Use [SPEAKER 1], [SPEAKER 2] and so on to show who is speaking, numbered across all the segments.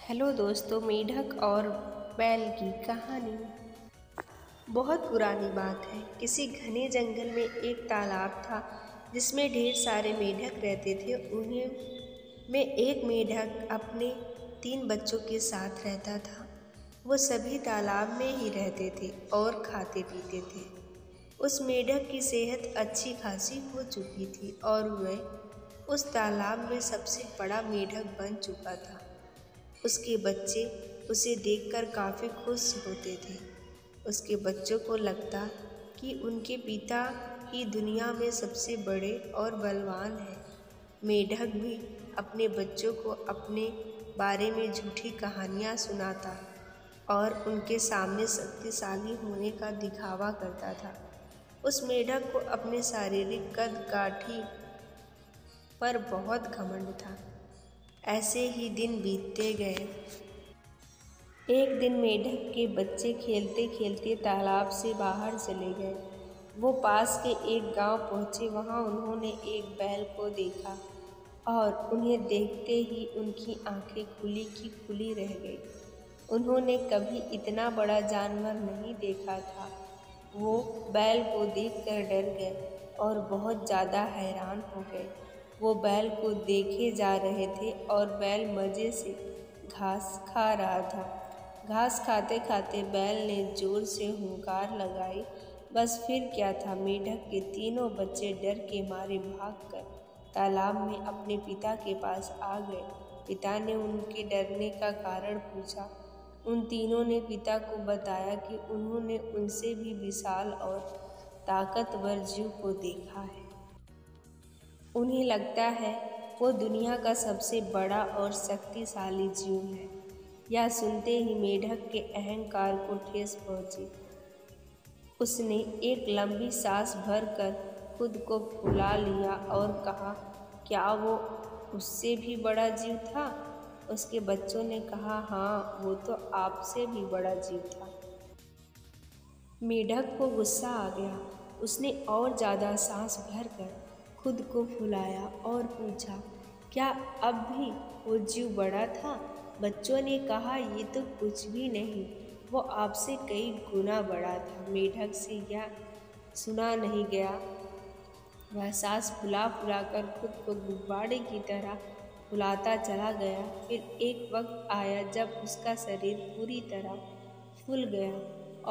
[SPEAKER 1] Hello दोस्तों, मेढक और बैल की कहानी। बहुत पुरानी बात है। किसी घने जंगल में एक तालाब था जिसमें ढेर सारे मेढक रहते थे। उन्हें में एक मेढक अपने 3 बच्चों के साथ रहता था। वो सभी तालाब में ही रहते थे और खाते पीते थे। उस मेढक की सेहत अच्छी खासी हो चुकी थी और वह उस तालाब में सबसे बड़ा मेढक बन चुका था। उसके बच्चे उसे देखकर काफ़ी खुश होते थे। उसके बच्चों को लगता कि उनके पिता ही दुनिया में सबसे बड़े और बलवान हैं। मेढक भी अपने बच्चों को अपने बारे में झूठी कहानियाँ सुनाता और उनके सामने शक्तिशाली होने का दिखावा करता था। उस मेढक को अपने शारीरिक कद काठी पर बहुत घमंड था। ऐसे ही दिन बीतते गए। एक दिन मेढक के बच्चे खेलते खेलते तालाब से बाहर चले गए। वो पास के एक गांव पहुँचे। वहाँ उन्होंने एक बैल को देखा और उन्हें देखते ही उनकी आंखें खुली की खुली रह गई। उन्होंने कभी इतना बड़ा जानवर नहीं देखा था। वो बैल को देखकर डर गए और बहुत ज़्यादा हैरान हो गए। वो बैल को देखे जा रहे थे और बैल मज़े से घास खा रहा था। घास खाते खाते बैल ने जोर से हुंकार लगाई। बस फिर क्या था, मेढक के तीनों बच्चे डर के मारे भागकर तालाब में अपने पिता के पास आ गए। पिता ने उनके डरने का कारण पूछा। उन तीनों ने पिता को बताया कि उन्होंने उनसे भी विशाल और ताकतवर जीव को देखा है। उन्हें लगता है वो दुनिया का सबसे बड़ा और शक्तिशाली जीव है। यह सुनते ही मेढक के अहंकार को ठेस पहुंची। उसने एक लंबी सांस भरकर खुद को फुला लिया और कहा, क्या वो उससे भी बड़ा जीव था? उसके बच्चों ने कहा, हाँ, वो तो आपसे भी बड़ा जीव था। मेढक को गुस्सा आ गया। उसने और ज़्यादा सांस भरकर खुद को फुलाया और पूछा, क्या अब भी वो जीव बड़ा था? बच्चों ने कहा, ये तो कुछ भी नहीं, वो आपसे कई गुना बड़ा था। मेढक से यह सुना नहीं गया। वह सांस फुला फुला कर खुद को गुब्बारे की तरह फुलाता चला गया। फिर एक वक्त आया जब उसका शरीर पूरी तरह फूल गया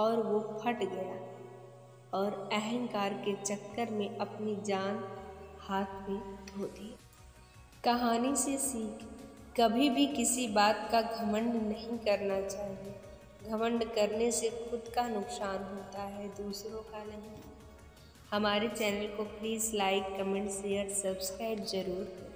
[SPEAKER 1] और वो फट गया और अहंकार के चक्कर में अपनी जान हाथ में धो दी। कहानी से सीख, कभी भी किसी बात का घमंड नहीं करना चाहिए। घमंड करने से खुद का नुकसान होता है, दूसरों का नहीं। हमारे चैनल को please like, comment, share, subscribe ज़रूर करें।